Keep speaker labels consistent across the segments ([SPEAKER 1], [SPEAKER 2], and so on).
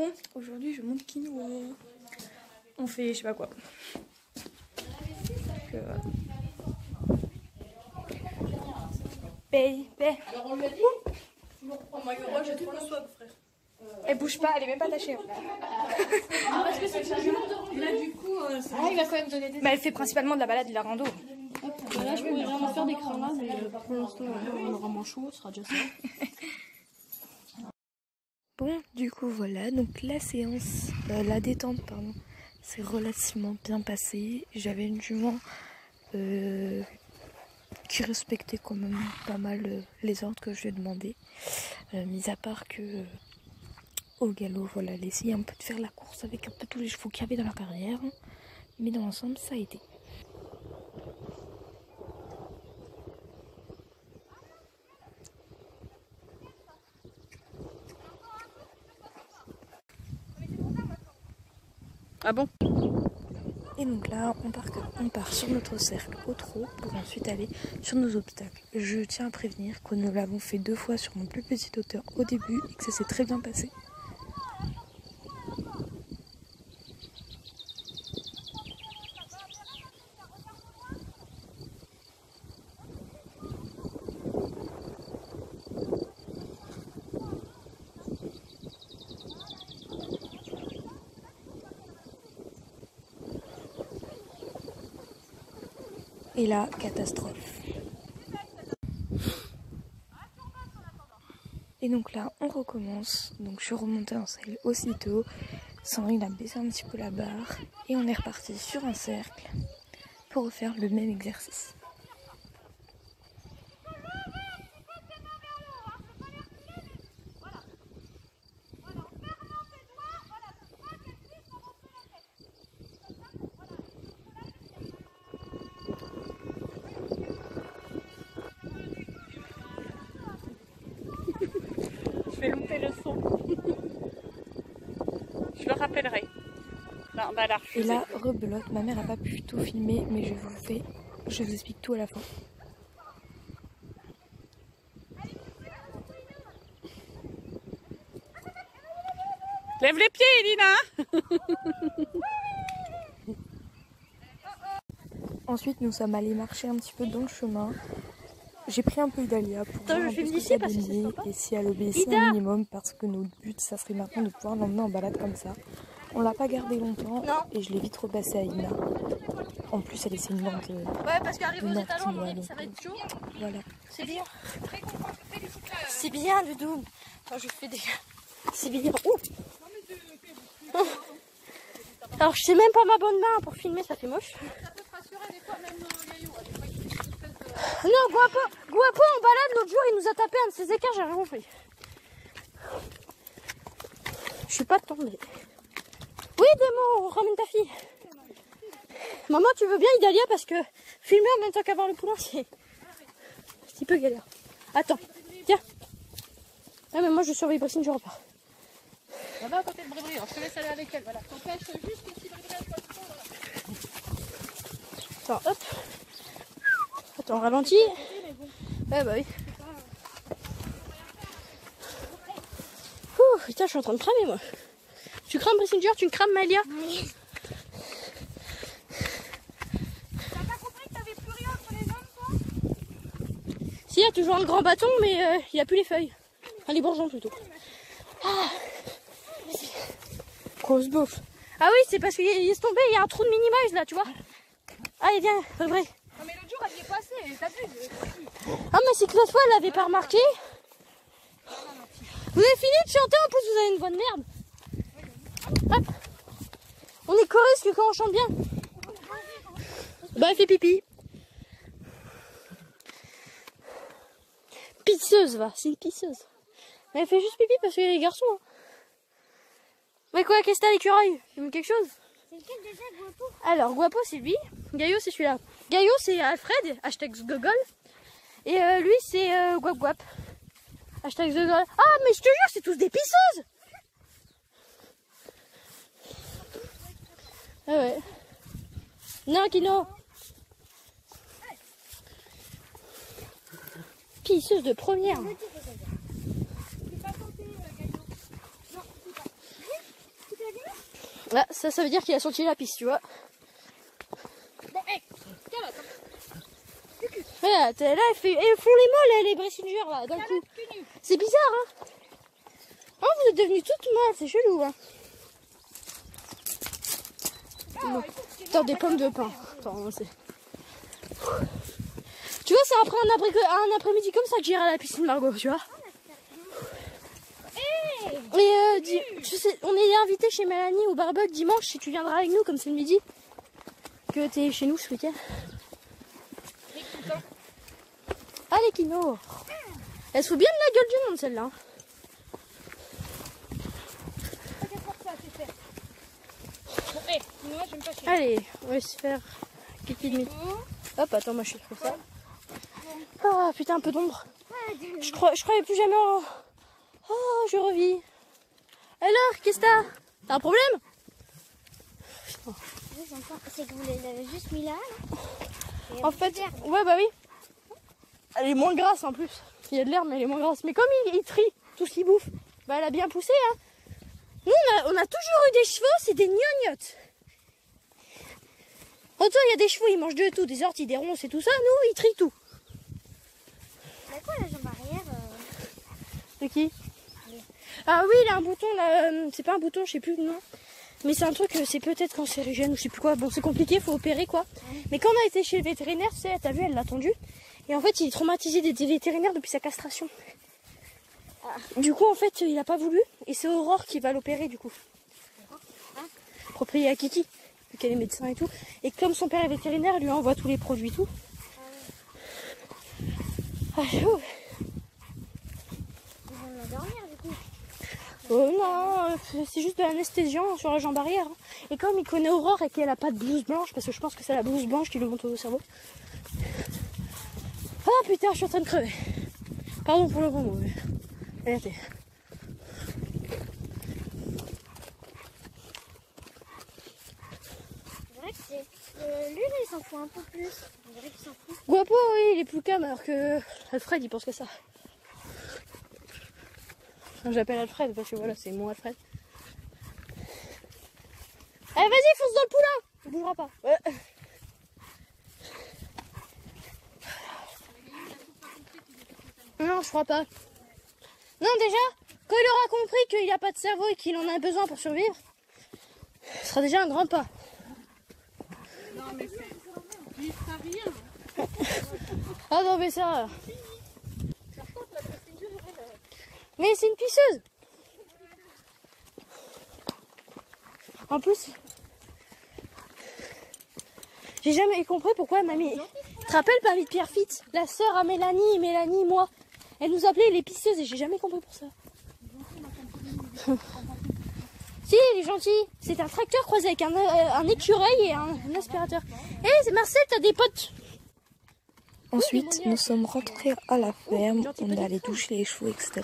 [SPEAKER 1] Bon, aujourd'hui je monte quinoa. On fait je sais pas quoi. Paye.
[SPEAKER 2] Alors on lui a dit. Oh my god, j'ai trop le swag, frère.
[SPEAKER 1] Elle bouge pas, elle est même pas attachée.
[SPEAKER 2] Parce que c'est une jument de rando. Là, du coup,
[SPEAKER 1] Il va quand même donner des. Bah, elle fait principalement de la balade et de la rando.
[SPEAKER 2] Là, je pourrais vraiment faire des crânes, mais pour l'instant, on aura moins chaud, ce sera déjà ça.
[SPEAKER 1] Bon, du coup, voilà. Donc, la séance, la détente, pardon, c'est relativement bien passé. J'avais une jument qui respectait quand même pas mal les ordres que je lui ai demandé. Mis à part que au galop, voilà, elle essayait un peu de faire la course avec un peu tous les chevaux qu'il y avait dans la carrière. Mais dans l'ensemble, ça a été.
[SPEAKER 2] Ah bon?
[SPEAKER 1] Et donc là, on part sur notre cercle au trot pour ensuite aller sur nos obstacles. Je tiens à prévenir que nous l'avons fait 2 fois sur mon plus petite hauteur au début et que ça s'est très bien passé. Et là, catastrophe. Et donc là, on recommence. Donc je suis remontée en selle aussitôt. Sandrine a baissé un petit peu la barre. Et on est reparti sur un cercle pour refaire le même exercice.
[SPEAKER 2] Je vais louper le son. Je le rappellerai. Non, bah là,
[SPEAKER 1] et là, rebelote, ma mère n'a pas pu tout filmer, mais je vous explique tout à la fin.
[SPEAKER 2] Lève les pieds, Elina.
[SPEAKER 1] Ensuite, nous sommes allés marcher un petit peu dans le chemin. J'ai pris un peu Idalia pour voir un peu ce que ça donnait et si elle obéissait un minimum, parce que notre but, ça serait maintenant de pouvoir l'emmener en balade comme ça. On l'a pas gardée longtemps et je l'ai vite repassée à Ina. En plus, elle est une lente.
[SPEAKER 2] Ouais, parce qu'arrive aux étalons, ça va être chaud.
[SPEAKER 1] Voilà.
[SPEAKER 2] C'est bien.
[SPEAKER 1] C'est bien, Doudou. Attends, je fais des. C'est bien. Alors, je sais même pas ma bonne main pour filmer, ça fait moche.
[SPEAKER 2] Ça peut te rassurer des fois, même Gaillot.
[SPEAKER 1] Non, Guapo en balade, l'autre jour, il nous a tapé un de ses écarts, j'ai rien compris. Je suis pas tombée. Oui, Démo, ramène ta fille. Maman, tu veux bien Idalia parce que filmer en même temps qu'avoir le poulain, c'est un petit peu galère. Attends, tiens. Ah, mais moi, je surveille Brissine, je repars.
[SPEAKER 2] Va à côté de Brébri, je te laisse aller avec elle. Voilà. T'empêches juste que si Brébri soit trop, voilà.
[SPEAKER 1] Attends, hop. Attends, ralentis. Ouais, bah oui. Ouh, putain, je suis en train de cramer, moi. Tu crames Brissinger, tu me crames Malia.
[SPEAKER 3] Oui. T'as pas compris que t'avais plus rien entre les jambes, toi?
[SPEAKER 1] Si, il y a toujours un grand bâton, mais il n'y a plus les feuilles. Enfin, les bourgeons, plutôt. Ah. Grosse bouffe. Ah oui, c'est parce qu'il est tombé, il y a un trou de minimage, là, tu vois. Allez, viens, vrai.
[SPEAKER 3] Non, mais l'autre jour, elle y est passée, t'abuses.
[SPEAKER 1] Ah, mais c'est que l'autre fois, elle l'avait pas remarqué. Vous avez fini de chanter, en plus, vous avez une voix de merde. Hop. On est choriste que quand on chante bien. Bah, elle fait pipi. Pisseuse, va, c'est une pisseuse. Mais elle fait juste pipi parce qu'il y a les garçons. Hein. Mais quoi, qu'est-ce que t'as l'écureuil? Tu veux quelque chose?
[SPEAKER 3] C'est lequel déjà, Guapo?
[SPEAKER 1] Alors, Guapo, c'est lui. Gaillot, c'est celui-là. Gaillot, c'est Alfred, hashtag Gogol. Et lui, c'est Guap Guap. Hashtag Gogol. Ah, mais je te jure, c'est tous des pisseuses! Ah ouais. Non, Kino. Pisseuse de première.
[SPEAKER 4] Là, ça veut dire qu'il a sorti la piste, tu vois.
[SPEAKER 3] Bon, hé,
[SPEAKER 4] Là, elles font les molles, les Bressingers, là, d'un coup. C'est bizarre, hein. Oh, vous êtes devenues toutes molles, c'est chelou, hein. Bon. Attends, des pommes de pain. Attends, c'est... Tu vois, c'est après un après-midi comme ça que j'irai à la piscine, Margot, tu vois. Et tu sais, on est invité chez Mélanie au barbecue dimanche, si tu viendras avec nous, comme c'est le midi. Que t'es chez nous ce week-end. Allez, Kino. Elle se fout bien de la gueule du monde, celle-là.
[SPEAKER 3] Bon, hé, moi j'aime pas chier.
[SPEAKER 4] Allez, on va se faire quelques minutes. Hop, attends, moi je suis trop ça. Ah, putain, un peu d'ombre. Je croyais plus jamais en... Oh, je revis. Alors, qu'est-ce que t'as? T'as un problème?
[SPEAKER 3] C'est que vous l'avez juste mis là.
[SPEAKER 4] En fait, ouais, bah oui. Elle est moins grasse en plus. Il y a de l'herbe, mais elle est moins grasse. Mais comme il trie tout ce qu'il bouffe, bah elle a bien poussé, hein. Nous, on a toujours eu des chevaux, c'est des gnognottes. Autant il y a des chevaux, ils mangent de tout, des orties, des ronces et tout ça. Nous, ils trient tout.
[SPEAKER 3] C'est quoi la jambe arrière
[SPEAKER 4] De qui? Ah oui, il a un bouton là, c'est pas un bouton, je sais plus le nom. Mais c'est un truc, c'est peut-être cancérigène ou je sais plus quoi. Bon, c'est compliqué, faut opérer quoi. Mais quand on a été chez le vétérinaire, tu sais, t'as vu, elle l'a tendu. Et en fait, il est traumatisé des vétérinaires depuis sa castration. Du coup, en fait, il a pas voulu. Et c'est Aurore qui va l'opérer du coup. Proprié à Kiki, vu qu'elle est médecin et tout. Et comme son père est vétérinaire, il lui envoie tous les produits et tout. Ah, chaud.
[SPEAKER 3] Ils vont l'endormir du coup.
[SPEAKER 4] Oh non, c'est juste de l'anesthésiant sur la jambe arrière. Et comme il connaît Aurore et qu'elle a pas de blouse blanche, parce que je pense que c'est la blouse blanche qui lui monte au cerveau. Ah putain, je suis en train de crever. Pardon pour le gros mot, mais... Regardez.
[SPEAKER 3] C'est vrai que c'est... lui là il s'en fout un peu plus. On dirait qu'il s'en fout.
[SPEAKER 4] Guapo, oui, il est plus calme alors que Alfred il pense que ça. Enfin, j'appelle Alfred parce que voilà, c'est mon Alfred. Allez, vas-y, fonce dans le poulain. Il bougera pas. Ouais. Non, je crois pas. Non, déjà, quand il aura compris qu'il n'a pas de cerveau et qu'il en a besoin pour survivre, ce sera déjà un grand pas.
[SPEAKER 2] Non, mais c'est... Il fera rien.
[SPEAKER 4] Ah non, mais ça... Mais c'est une pisseuse. En plus, j'ai jamais compris pourquoi mamie... Tu te rappelles mamie de Pierre Fitz, la sœur à Mélanie, moi. Elle nous appelait les pisseuses et j'ai jamais compris pour ça. Si, elle est gentille. C'est un tracteur croisé avec un écureuil et un aspirateur. Hé, c'est Marcel, t'as des potes.
[SPEAKER 1] Ensuite, nous sommes rentrés à la ferme, on est allé toucher les chevaux, etc.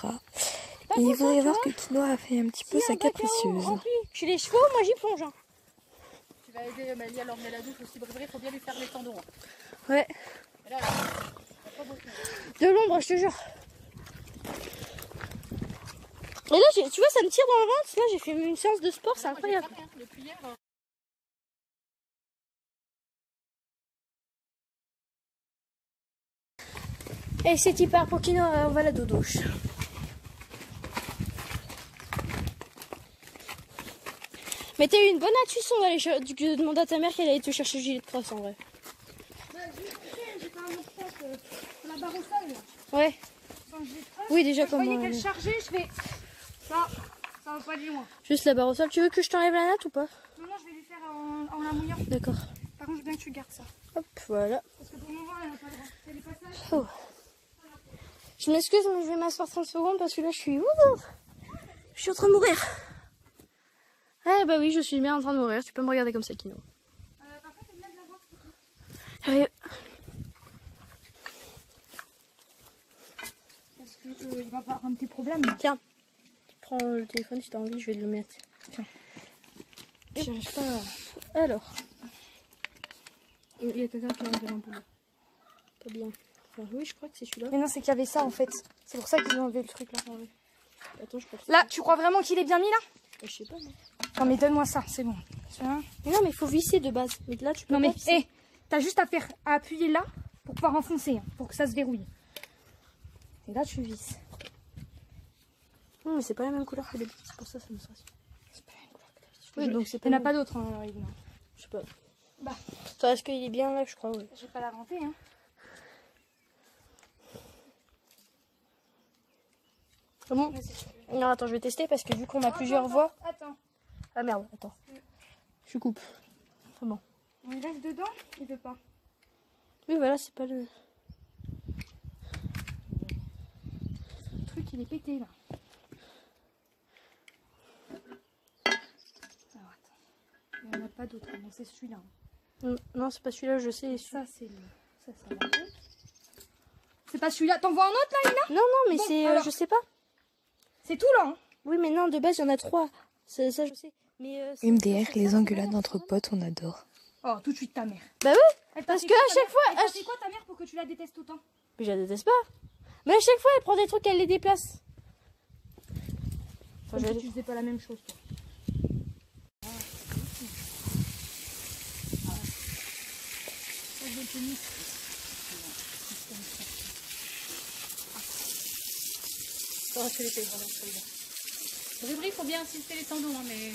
[SPEAKER 1] Et vous allez voir que Kino a fait un petit peu sa capricieuse.
[SPEAKER 4] Chez les chevaux, moi j'y plonge. Hein.
[SPEAKER 2] Tu vas aider Amélie à leur mettre la douche aussi. Il faut bien lui faire les tendons.
[SPEAKER 4] Ouais.
[SPEAKER 2] Et là,
[SPEAKER 4] de l'ombre, je te jure. Et là, tu vois, ça me tire dans le ventre. Là, j'ai fait une séance de sport, c'est incroyable.
[SPEAKER 2] depuis hier,
[SPEAKER 4] Et c'est hyper pour Kino, on va à la douche. Mais t'as eu une bonne intuition d'aller de demander à ta mère qu'elle allait te chercher le gilet de crosse en vrai.
[SPEAKER 3] J'ai pas un autre pote, la barre au sol.
[SPEAKER 4] Ouais. Oui, déjà
[SPEAKER 3] Je
[SPEAKER 4] comme...
[SPEAKER 3] voyais qu'elle chargeait, je fais... Ça va pas aller loin.
[SPEAKER 4] Juste la barre au sol. Tu veux que je t'enlève la natte ou pas?
[SPEAKER 3] Non, je vais lui faire en la mouillant.
[SPEAKER 4] D'accord.
[SPEAKER 3] Par contre, je veux bien que tu gardes ça.
[SPEAKER 4] Hop, voilà.
[SPEAKER 3] Parce que pour le moment, elle n'a pas le droit. C'est les passages.
[SPEAKER 4] Oh. Je m'excuse, mais je vais m'asseoir 30 secondes parce que là, je suis en train de mourir. Eh bah oui, je suis bien en train de mourir. Tu peux me regarder comme ça, Kino.
[SPEAKER 3] Par contre, elle lève la voix.
[SPEAKER 4] Sérieux.
[SPEAKER 3] Parce qu'il va avoir un petit problème.
[SPEAKER 4] Tiens, tu prends le téléphone si t'as envie, je vais le mettre. Tiens. J'arrive pas. Alors.
[SPEAKER 3] Il y a quelqu'un qui a enlevé l'ampoule.
[SPEAKER 4] Pas bien. Enfin, oui, je crois que c'est celui-là.
[SPEAKER 3] Mais non, c'est qu'il y avait ça en fait. C'est pour ça qu'ils ont enlevé le truc là.
[SPEAKER 4] Attends, je crois que
[SPEAKER 3] Là, tu crois vraiment qu'il est bien mis là?
[SPEAKER 4] je sais pas, moi.
[SPEAKER 3] Non mais donne-moi ça, c'est bon.
[SPEAKER 4] Mais non, mais il faut visser de base. Mais là, tu peux
[SPEAKER 3] Non mais,
[SPEAKER 4] pas visser.
[SPEAKER 3] t'as juste à appuyer là pour pouvoir enfoncer, hein, pour que ça se verrouille. Et là, tu visses.
[SPEAKER 4] Non, mais c'est pas la même couleur que les petits, c'est pour ça que ça me stresse.
[SPEAKER 3] C'est pas la même couleur que d'habitude.
[SPEAKER 4] Oui, donc c'est
[SPEAKER 3] Il
[SPEAKER 4] pas.
[SPEAKER 3] n'y en a pas d'autres, hein, Yves, non.
[SPEAKER 4] Je sais pas.
[SPEAKER 3] Bah.
[SPEAKER 4] Attends, est-ce qu'il est bien là, je crois, oui.
[SPEAKER 3] Je vais pas l'inventer, hein.
[SPEAKER 4] Comment? Non, attends, je vais tester parce que vu qu'on a plusieurs voix.
[SPEAKER 3] Attends.
[SPEAKER 4] Ah merde, attends. Je coupe. C'est bon.
[SPEAKER 3] On le laisse dedans, il veut pas.
[SPEAKER 4] Oui, voilà, c'est pas le.
[SPEAKER 3] Le truc, il est pété, là. Alors, attends. Il n'y en a pas d'autres, non, c'est celui-là.
[SPEAKER 4] Non, c'est pas celui-là, je sais.
[SPEAKER 3] Ça, c'est le... Ça va. C'est pas celui-là. T'en vois un autre, là, Ina?
[SPEAKER 4] Non, non, mais
[SPEAKER 3] Bon,
[SPEAKER 4] c'est.
[SPEAKER 3] alors.
[SPEAKER 4] Je sais pas.
[SPEAKER 3] C'est tout, là, hein.
[SPEAKER 4] Oui, mais non, de base, il y en a 3. Ça, je sais. Mais.
[SPEAKER 1] MDR, les engueulades entre potes, on adore.
[SPEAKER 3] Oh, tout de suite, ta mère.
[SPEAKER 4] Bah oui,
[SPEAKER 3] Elle t'a
[SPEAKER 4] parce
[SPEAKER 3] fait
[SPEAKER 4] que
[SPEAKER 3] quoi,
[SPEAKER 4] à
[SPEAKER 3] ta
[SPEAKER 4] chaque
[SPEAKER 3] mère
[SPEAKER 4] fois.
[SPEAKER 3] Elle t'a fait quoi, ta mère, pour que tu la détestes autant?
[SPEAKER 4] Mais je la déteste pas. Mais à chaque fois, elle prend des trucs, elle les déplace.
[SPEAKER 3] Comme si tu faisais pas la même chose, toi.
[SPEAKER 2] Bribri, il faut bien insister les tendons, hein, mais...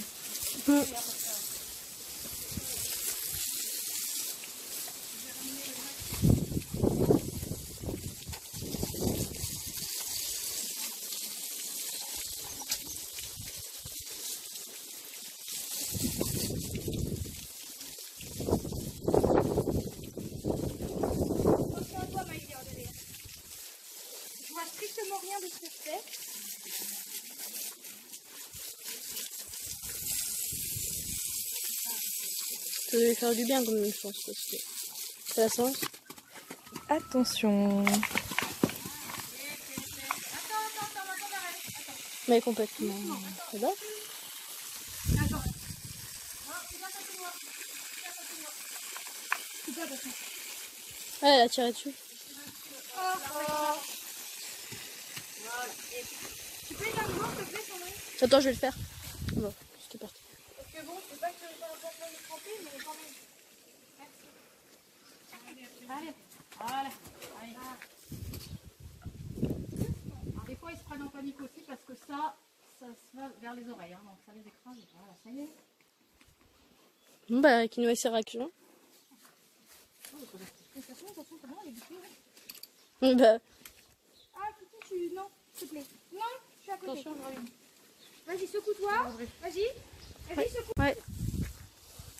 [SPEAKER 3] Je vois strictement rien de ce que je fais.
[SPEAKER 4] Ça doit lui faire du bien, quand même, je pense. Parce que ça a sens.
[SPEAKER 1] Attention.
[SPEAKER 4] Mais complètement. C'est bon. Ouais, elle a tiré dessus.
[SPEAKER 3] Tu peux éteindre l'eau, s'il te plaît, Sandrine?
[SPEAKER 4] Attends, je vais le faire. Bon, c'était parti.
[SPEAKER 3] Parce que bon, c'est pas que je vais pas le tremper, mais quand même.
[SPEAKER 2] Allez, voilà. Allez. Alors, des fois, ils se prennent en panique aussi parce que ça se va vers les oreilles. Hein, donc ça les écrase. Voilà, ça y est.
[SPEAKER 4] Bon, bah, qui nous a ses réactions. Bah,
[SPEAKER 3] Ah, Kiki, non, s'il te plaît. Non, je suis à côté.
[SPEAKER 2] Attention,
[SPEAKER 3] Vas-y, secoue-toi. Vas-y, secoue.
[SPEAKER 4] ouais.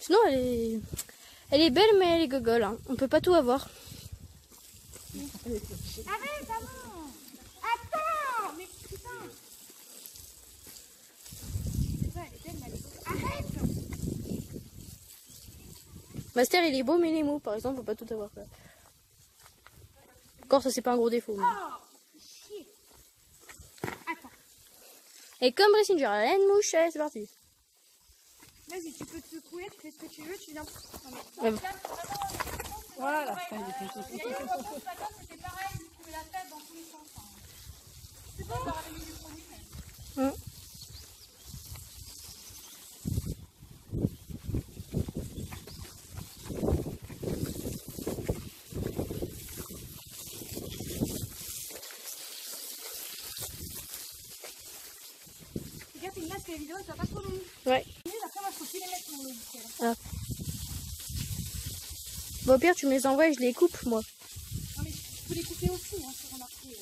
[SPEAKER 4] Sinon, elle est belle, mais elle est gogole. Hein. On peut pas tout avoir.
[SPEAKER 3] Arrête, avant. Attends, mais putain. C'est ça, elle est belle, mais elle est gogole. Arrête.
[SPEAKER 4] Master, il est beau, mais il est mou. Par exemple, on peut pas tout avoir. Quoi. Encore, ça, c'est pas un gros défaut. Mais...
[SPEAKER 3] Oh, chier. Attends.
[SPEAKER 4] Et comme Brissinger, elle a une mouche, allez, c'est parti.
[SPEAKER 3] Vas-y, tu peux te secouer, tu fais ce que tu veux, tu viens.
[SPEAKER 4] Ouais, bon.
[SPEAKER 2] Voilà.
[SPEAKER 3] C'était pareil, il trouvait la tête dans tous les sens. C'est bon, on va ramener du produit, mais... Regarde, il masque les vidéos, ça va pas trop long.
[SPEAKER 4] Ouais.
[SPEAKER 3] Après, moi, je peux plus les mettre sur mon logiciel.
[SPEAKER 4] Ah. Bon, au pire, tu me les envoies et je les coupe, moi.
[SPEAKER 3] Non, mais tu peux les couper aussi, hein, c'est remarqué.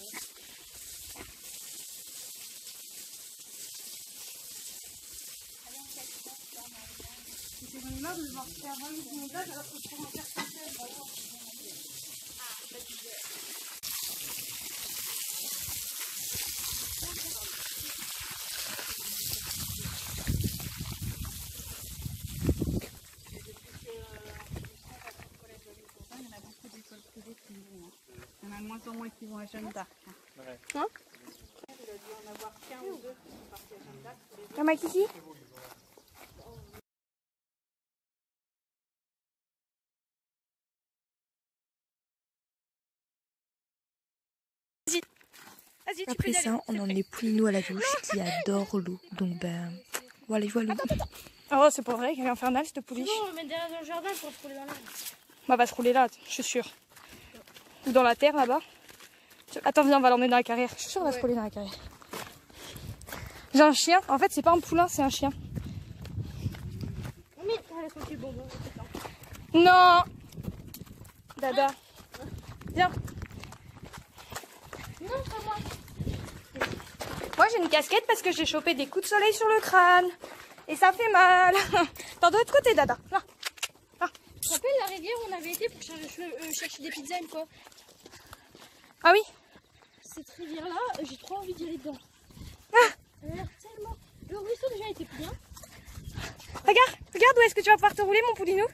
[SPEAKER 3] J'en ai marre de devoir faire 20 minutes de montage alors que je pourrais en faire 5 heures.
[SPEAKER 2] Il y en a de moins en moins qui vont à Jeanne d'Arc.
[SPEAKER 4] Hein?
[SPEAKER 3] Comme à Kiki? Vas-y, tu peux
[SPEAKER 1] Après
[SPEAKER 3] y aller.
[SPEAKER 1] ça, on en est plus nous à la douche qui adore l'eau. Donc ben, Voilà, voilà.
[SPEAKER 4] Oh, c'est pas vrai qu'elle est infernale cette pouliche.
[SPEAKER 3] Non, on le met derrière dans le jardin pour se rouler dans l'herbe.
[SPEAKER 4] Bah, elle va se rouler là, je suis sûre. Ou dans la terre là-bas. Attends, viens, on va l'emmener dans la carrière. Je suis sûre qu'elle va se rouler dans la carrière. J'ai un chien. En fait, c'est pas un poulain, c'est un chien.
[SPEAKER 3] Mais laisse mon petit bonbon.
[SPEAKER 4] Non Dada. Viens.
[SPEAKER 3] Non, pas moi.
[SPEAKER 4] Moi, j'ai une casquette parce que j'ai chopé des coups de soleil sur le crâne. Et ça fait mal. Dans l'autre côté, Dada. Là.
[SPEAKER 3] Tu te rappelles la rivière où on avait été pour chercher des pizzas une fois?
[SPEAKER 4] Ah oui.
[SPEAKER 3] Cette rivière-là, j'ai trop envie d'y aller dedans.
[SPEAKER 4] Ah.
[SPEAKER 3] Elle a l'air tellement... Le ruisseau déjà était bien.
[SPEAKER 4] Regarde où est-ce que tu vas pouvoir te rouler, mon poulinou.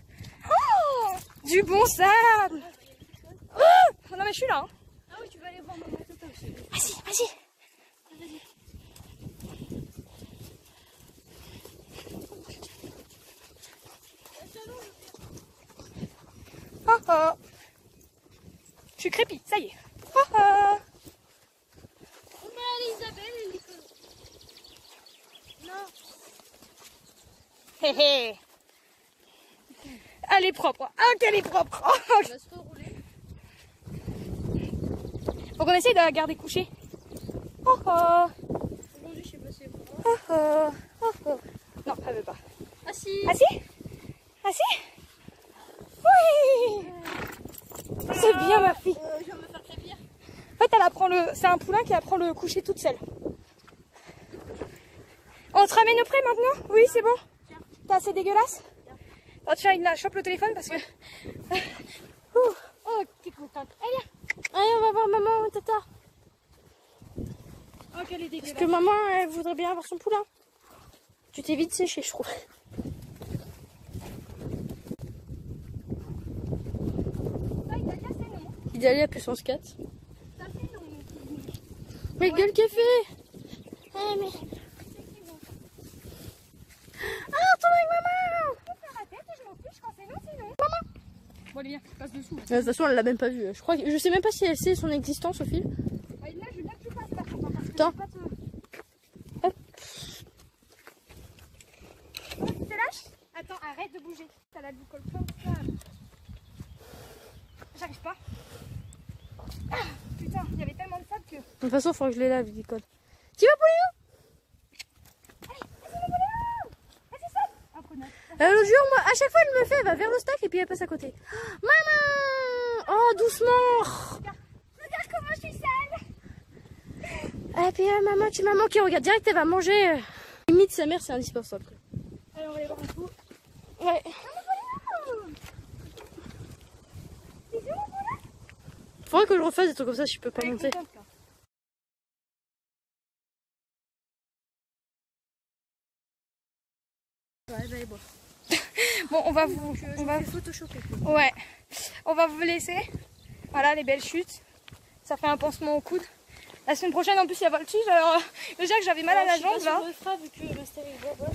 [SPEAKER 4] Oh, du bon sable. Oh, non mais je suis là. Hein.
[SPEAKER 3] Ah oui, tu vas aller voir maman Tata aussi.
[SPEAKER 4] Vas-y. Oh. Je suis crépie, ça y est. Oh.
[SPEAKER 3] On va aller Isabelle et Nicolas. Non.
[SPEAKER 4] Hé hé. Elle est propre. Ah, qu'elle est propre. Oh.
[SPEAKER 3] On va se rerouler.
[SPEAKER 4] Faut qu'on essaye de la garder couchée. Oh.
[SPEAKER 3] Aujourd'hui, je sais pas si c'est bon.
[SPEAKER 4] Oh. Non, elle veut pas.
[SPEAKER 3] Ah si.
[SPEAKER 4] Assis. Oui. C'est bien, ma fille.
[SPEAKER 3] Je vais me faire crépir.
[SPEAKER 4] En fait, elle apprend c'est un poulain qui apprend le coucher toute seule. On se ramène au pré maintenant? Oui, c'est bon. T'es assez dégueulasse? Oh, tiens, il chope le téléphone parce que...
[SPEAKER 3] Oh, t'es contente. Allez, on va voir maman Tata. Oh, qu'elle est dégueulasse.
[SPEAKER 4] Parce que maman, elle voudrait bien avoir son poulain. Tu t'es vite séché, je trouve. Idalia puissance 4. Mais gueule qu'elle fait.
[SPEAKER 3] Ah, mais...
[SPEAKER 4] Ah, tourne avec maman. Je peux faire la tête et je m'en fiche quand c'est non, sinon. Maman.
[SPEAKER 2] Bon, allez, viens, passe dessous.
[SPEAKER 4] De toute façon, elle l'a même pas vu. Je sais même pas si elle sait son existence, Sophie.
[SPEAKER 2] Là, je veux bien que tu passes par contre. Parce que
[SPEAKER 4] Attends.
[SPEAKER 2] je vais pas te...
[SPEAKER 4] Hop.
[SPEAKER 2] Oh, tu te lâches? Attends, arrête de bouger. T'as la boucle comme ça. J'arrive pas. Ah, putain, il y avait tellement de sable que...
[SPEAKER 4] De toute façon, il faut que je les lave, Nicole. Tu vas, Pauline? L'autre jour, moi, à chaque fois, elle me fait, elle va vers le stack et puis elle passe à côté. Maman! Oh, doucement!
[SPEAKER 2] Regarde comment je suis sale.
[SPEAKER 4] Et puis, maman, tu m'as manqué. Regarde, direct, elle va manger. Limite, sa mère, c'est indispensable.
[SPEAKER 3] Allez, on va aller voir un coup.
[SPEAKER 4] Ouais. Faudrait que je refasse des trucs comme ça, je peux pas monter. Bon, on va vous...
[SPEAKER 3] photoshopper.
[SPEAKER 4] Ouais. On va vous laisser. Voilà, les belles chutes. Ça fait un pansement au coude. La semaine prochaine, en plus, il y a voltige. Alors, déjà que j'avais mal à la jambe, là.
[SPEAKER 3] On le fera vu que rester avec Bobo.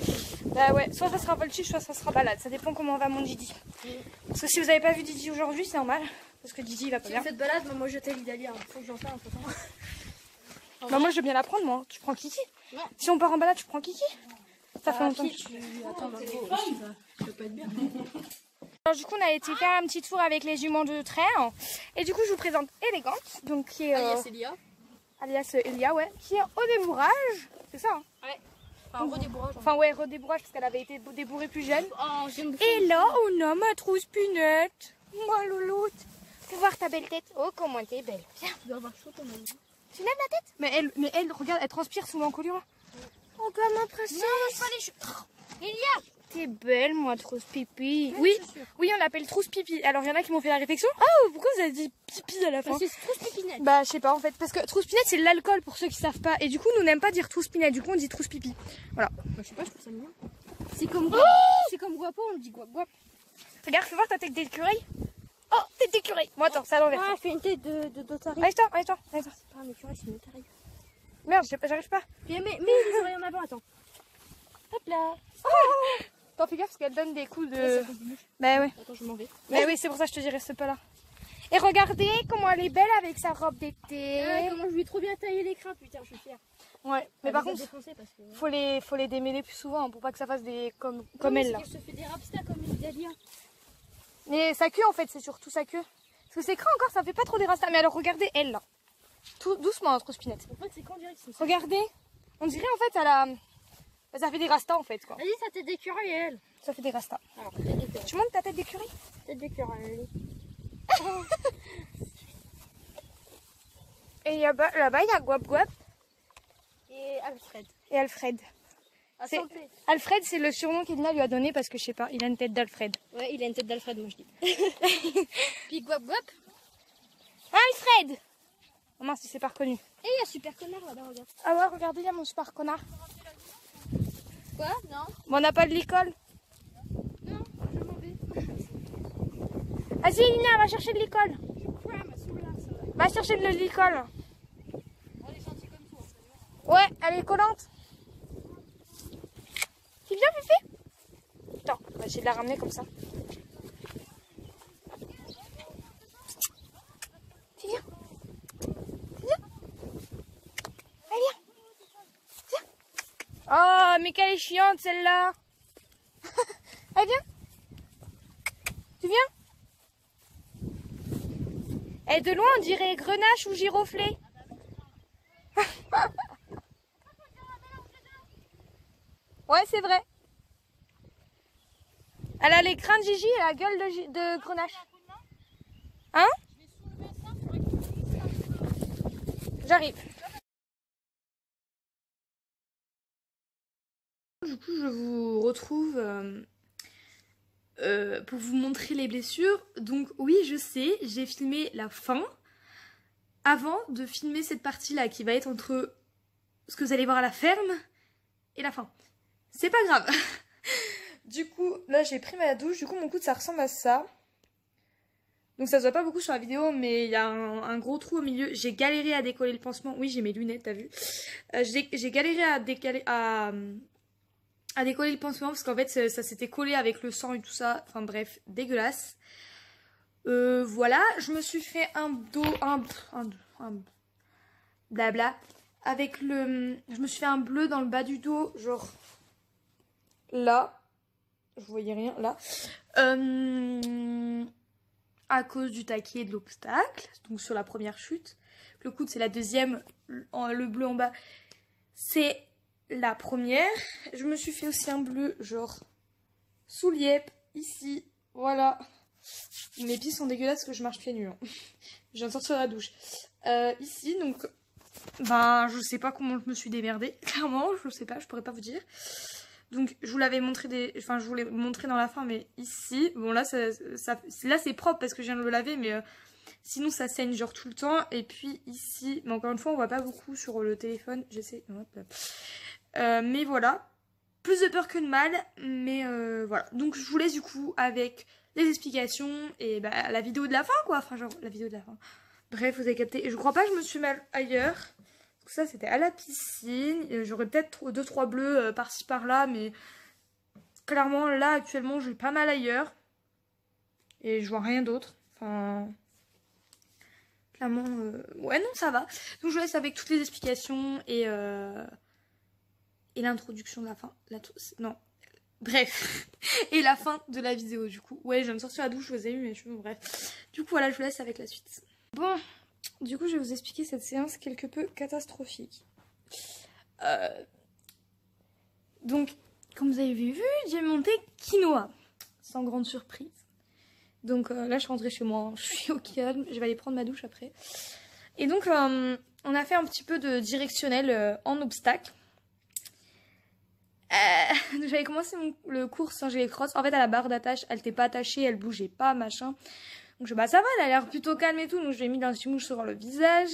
[SPEAKER 4] Bah ouais, soit ça sera voltige, soit ça sera balade. Ça dépend comment va mon Didi. Parce que si vous n'avez pas vu Didi aujourd'hui, c'est normal. Parce que Didi, il va pas
[SPEAKER 3] Si
[SPEAKER 4] bien.
[SPEAKER 3] vous faites balade, moi j'étais l'Idalia. Faut que j'en fasse un peu.
[SPEAKER 4] Bah moi, je veux bien la prendre, moi. Tu prends Kiki.
[SPEAKER 3] Non.
[SPEAKER 4] Si on part en balade, tu prends Kiki. Ça fait longtemps.
[SPEAKER 3] Attends, ça peut pas être bien.
[SPEAKER 4] Alors du coup, on a été faire un petit tour avec les juments de train. Et du coup, je vous présente Élégante. Donc, qui est...
[SPEAKER 3] Alias Elia.
[SPEAKER 4] alias Elia, ouais. Qui est au débourrage. C'est ça, hein.
[SPEAKER 3] Ouais. Enfin, redébourrage.
[SPEAKER 4] Enfin ouais, redébourrage parce qu'elle avait été débourrée plus jeune.
[SPEAKER 3] Oh, j'aime beaucoup.
[SPEAKER 4] Et là, on a ma trousse punette. Moi, louloute. Fais voir ta belle tête. Oh, comment t'es belle. Viens.
[SPEAKER 3] Tu dois avoir chaud quand même.
[SPEAKER 4] Tu lèves la tête mais elle, regarde, elle transpire sous l'encolure. Oh, comme ma princesse.
[SPEAKER 3] Non, lâche pas les cheveux.
[SPEAKER 4] Elia. T'es belle, moi, trousse pipi. Oui, oui, on l'appelle trousse pipi. Alors, il y en a qui m'ont fait la réflexion. Ah, pourquoi vous avez dit pipi à la fin?
[SPEAKER 3] C'est trousse pipinette.
[SPEAKER 4] Bah, je sais pas en fait. Parce que trousse pinette, c'est l'alcool pour ceux qui savent pas. Et du coup, nous n'aimons pas dire trousse pinette. Du coup, on dit trousse pipi. Voilà.
[SPEAKER 3] Bah, je sais pas, je trouve ça mignon. C'est comme guapo, on dit guap.
[SPEAKER 4] Regarde, fais voir ta tête d'écureuil. Oh, tête d'écureuil. Moi, attends, c'est à l'envers.
[SPEAKER 3] Ah, elle fait une tête de d'otarie.
[SPEAKER 4] Allez-toi.
[SPEAKER 3] C'est pas un écureuil, c'est une otarie.
[SPEAKER 4] Merde, j'arrive pas.
[SPEAKER 3] Mais les oreilles en avant, attends. Hop là.
[SPEAKER 4] Attends, fais gaffe parce qu'elle donne des coups de. Bah ouais.
[SPEAKER 3] Attends, je m'en vais.
[SPEAKER 4] Bah oui, c'est pour ça que je te dis reste pas là. Et regardez comment elle est belle avec sa robe d'été. Comment je lui ai trop bien taillé l'écran, putain, je suis fière. Ouais, mais par contre, faut les démêler plus souvent hein, pour pas que ça fasse des comme elle là. Elle se fait des rapstas comme une Dalia. Mais sa queue en fait, c'est surtout sa queue. Parce que ses crans encore, ça fait pas trop des rastas. Mais alors regardez elle là. Tout doucement, trop spinette. En fait, c'est qu'on dirait que c'est ça. Regardez, on dirait en fait, ça fait des rastas en fait quoi. Vas-y, sa tête d'écureuil elle. Ça fait des rastas. Alors, tu montes ta tête d'écureuil? Tête d'écureuil. Et là-bas, il y a Guap Guap. Et Alfred. Et Alfred. Alfred, c'est le surnom qu'Edna lui a donné parce que je sais pas, il a une tête d'Alfred. Ouais, il a une tête d'Alfred, moi je dis. Puis Guap Guap. Alfred! Oh mince, il s'est pas reconnu. Et il y a Super Connard là-bas, regarde. Ah ouais, regardez, il y a mon Super Connard. Quoi? Non. Bon, on n'a pas de l'école. Non, je m'en vais. Vas-y, Lina, va chercher de l'école. Va chercher de l'école. Ouais, elle est collante. Tu viens, Fifi? Attends, on va essayer de la ramener comme ça. Tu viens? Allez, viens. Viens. Oh, mais qu'elle est chiante celle-là. Allez, viens. Tu viens? Et de loin, on dirait grenache ou giroflée. Ouais, c'est vrai. Elle a les crins de Gigi et la gueule de grenache. Hein? J'arrive. Du coup, je vous retrouve pour vous montrer les blessures. Donc oui, je sais, j'ai filmé la fin avant de filmer cette partie-là qui va être entre ce que vous allez voir à la ferme et la fin. C'est pas grave. Du coup, là j'ai pris ma douche, du coup mon coude ça ressemble à ça. Donc ça se voit pas beaucoup sur la vidéo, mais il y a un gros trou au milieu. J'ai galéré à décoller le pansement. Oui, j'ai mes lunettes, t'as vu. J'ai galéré à décoller le pansement parce qu'en fait ça s'était collé avec le sang et tout ça. Enfin bref, dégueulasse. Voilà, je me suis fait un blabla. Avec le... Je me suis fait un bleu dans le bas du dos, genre là. Je voyais rien, là. À cause du taquet et de l'obstacle, donc sur la première chute. Le coude c'est la deuxième, le bleu en bas c'est la première. Je me suis fait aussi un bleu genre sous l'iep, ici, voilà. Mes pieds sont dégueulasses parce que je marche pieds nus. Hein. Je viens de sortir de la douche. Ici, donc, ben je sais pas comment je me suis démerdée, clairement, je sais pas, je pourrais pas vous dire. Donc je vous l'avais montré je vous l'ai montré dans la fin, mais ici, bon là là c'est propre parce que je viens de le laver, mais sinon ça saigne genre tout le temps. Et puis ici, mais encore une fois on voit pas beaucoup sur le téléphone, j'essaie, mais voilà, plus de peur que de mal, mais voilà. Donc je vous laisse du coup avec les explications et bah, la vidéo de la fin quoi, enfin genre la vidéo de la fin. Bref, vous avez capté, et je crois pas que je me suis mal ailleurs. Ça c'était à la piscine, j'aurais peut-être 2-3 bleus par-ci par-là, mais clairement là actuellement j'ai pas mal ailleurs et je vois rien d'autre, enfin clairement ouais non ça va. Donc je vous laisse avec toutes les explications et l'introduction de la fin, non bref et la fin de la vidéo du coup. Ouais, je viens de sortir la douche, je vous ai eu mais bref, du coup voilà, je vous laisse avec la suite. Bon, du coup, je vais vous expliquer cette séance quelque peu catastrophique. Donc, comme vous avez vu, j'ai monté quinoa, sans grande surprise. Donc là, je suis rentrée chez moi, je suis au calme, je vais aller prendre ma douche après. Et donc, on a fait un petit peu de directionnel en obstacle. J'avais commencé le cours sans gilet cross. En fait, à la barre d'attache, elle n'était pas attachée, elle bougeait pas, machin. Donc je bah ça va, elle a l'air plutôt calme et tout, donc je l'ai mis dans une mouche sur le visage,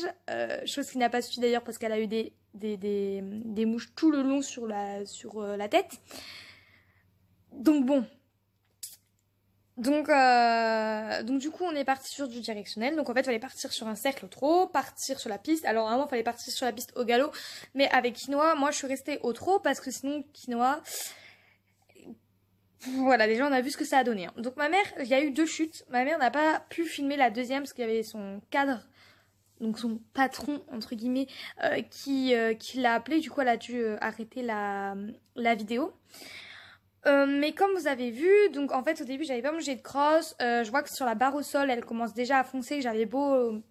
[SPEAKER 4] chose qui n'a pas suffi d'ailleurs parce qu'elle a eu des mouches tout le long sur la tête. Donc bon, donc du coup on est parti sur du directionnel, donc en fait il fallait partir sur un cercle trot, partir sur la piste. Alors normalement il fallait partir sur la piste au galop, mais avec quinoa, moi je suis restée au trot parce que sinon quinoa...
[SPEAKER 1] voilà, déjà on a vu ce que ça a donné. Hein. Donc ma mère, il y a eu 2 chutes. Ma mère n'a pas pu filmer la deuxième parce qu'il y avait son cadre, donc son patron entre guillemets, qui l'a appelé. Du coup elle a dû arrêter la vidéo. Mais comme vous avez vu, donc en fait au début j'avais pas mon jet de cross. Je vois que sur la barre au sol elle commence déjà à foncer. J'avais beau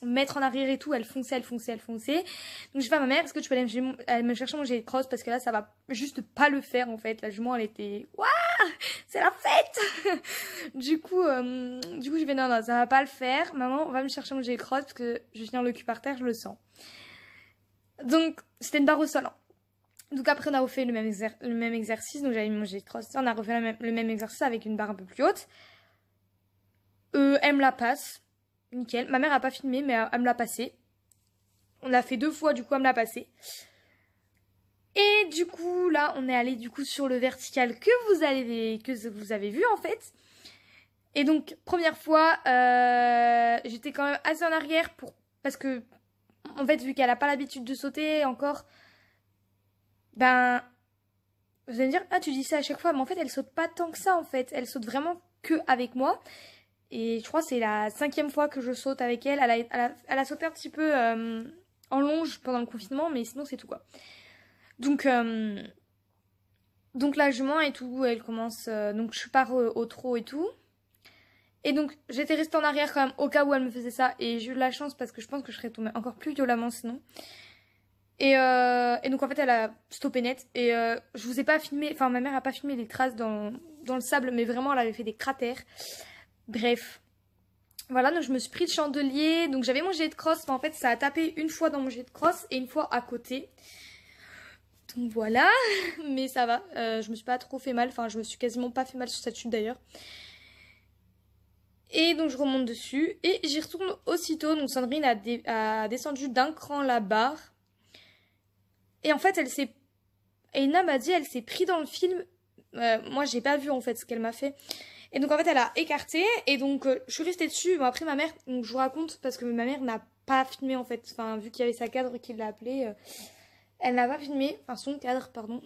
[SPEAKER 1] mettre en arrière et tout, elle fonçait. Donc je fais à ma mère, est-ce que tu peux aller me chercher mon jet de cross parce que là ça va juste pas le faire en fait. La jument elle était waouh, c'est la fête. du coup je vais non ça va pas le faire. Maman va me chercher mon jet de cross parce que je vais finir le cul par terre, je le sens. Donc c'était une barre au sol. Hein. Donc après on a refait le même exercice, donc j'avais mis mon jet de cross, on a refait le même exercice avec une barre un peu plus haute. Elle me la passe. Nickel. Ma mère a pas filmé, mais elle me l'a passé. On l'a fait 2 fois, du coup, elle me l'a passé. Et du coup, là, on est allé du coup sur le vertical que vous avez vu en fait. Et donc, première fois, j'étais quand même assez en arrière parce que, en fait, vu qu'elle a pas l'habitude de sauter encore, ben, vous allez me dire, ah, tu dis ça à chaque fois, mais en fait, elle saute pas tant que ça en fait. Elle saute vraiment que avec moi. Et je crois que c'est la 5e fois que je saute avec elle. Elle a sauté un petit peu en longe pendant le confinement, mais sinon c'est tout quoi. Donc la jument et tout, elle commence... donc je pars au trot et tout. Et donc j'étais restée en arrière quand même au cas où elle me faisait ça. Et j'ai eu de la chance parce que je pense que je serais tombée encore plus violemment sinon. Et donc en fait elle a stoppé net. Et je vous ai pas filmé... Enfin ma mère a pas filmé les traces dans le sable, mais vraiment elle avait fait des cratères. Bref, voilà, donc je me suis pris le chandelier, donc j'avais mon jet de cross, mais en fait ça a tapé une fois dans mon jet de cross et une fois à côté. Donc voilà, mais ça va, je me suis pas trop fait mal, enfin je me suis quasiment pas fait mal sur cette chute d'ailleurs. Et donc je remonte dessus et j'y retourne aussitôt, donc Sandrine a descendu d'un cran la barre. Et en fait Elina m'a dit elle s'est pris dans le film, moi j'ai pas vu en fait ce qu'elle m'a fait. Et donc en fait elle a écarté et donc je suis restée dessus. Bon après ma mère, donc je vous raconte parce que ma mère n'a pas filmé en fait. Enfin vu qu'il y avait sa cadre qui l'a appelée, elle n'a pas filmé. Enfin son cadre pardon.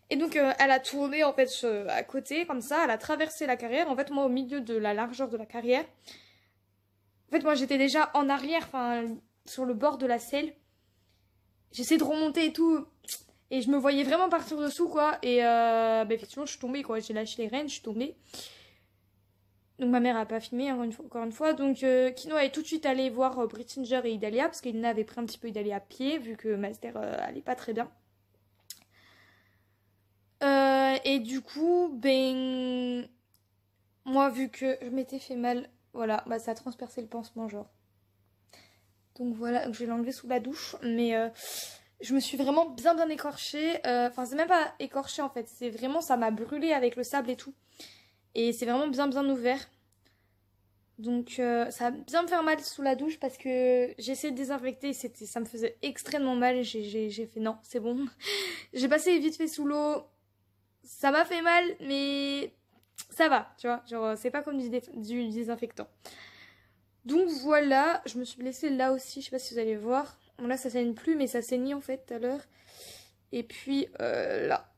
[SPEAKER 1] Et donc elle a tourné en fait à côté comme ça. Elle a traversé la carrière. En fait moi au milieu de la largeur de la carrière. En fait moi j'étais déjà en arrière, enfin sur le bord de la selle. J'essaie de remonter et tout. Et je me voyais vraiment partir dessous, quoi. Et bah, effectivement, je suis tombée, quoi. J'ai lâché les rênes, je suis tombée. Donc ma mère a pas filmé, encore une fois. Donc Kino est tout de suite allé voir Brittinger et Idalia, parce qu'Ilna avait pris un petit peu Idalia à pied, vu que Master allait pas très bien. Et du coup, ben... moi, vu que je m'étais fait mal, voilà, bah ça a transpercé le pansement, genre. Donc voilà, je vais l'enlever sous la douche, mais... je me suis vraiment bien écorchée. Enfin, c'est même pas écorché en fait. C'est vraiment, ça m'a brûlé avec le sable et tout. Et c'est vraiment bien ouvert. Donc, ça va bien me faire mal sous la douche parce que j'ai essayé de désinfecter. Ça me faisait extrêmement mal. J'ai fait non, c'est bon. J'ai passé vite fait sous l'eau. Ça m'a fait mal, mais ça va, tu vois. Genre, c'est pas comme du désinfectant. Donc voilà, je me suis blessée là aussi. Je sais pas si vous allez voir. Bon, là ça saigne plus mais ça saignait en fait tout à l'heure. Et puis là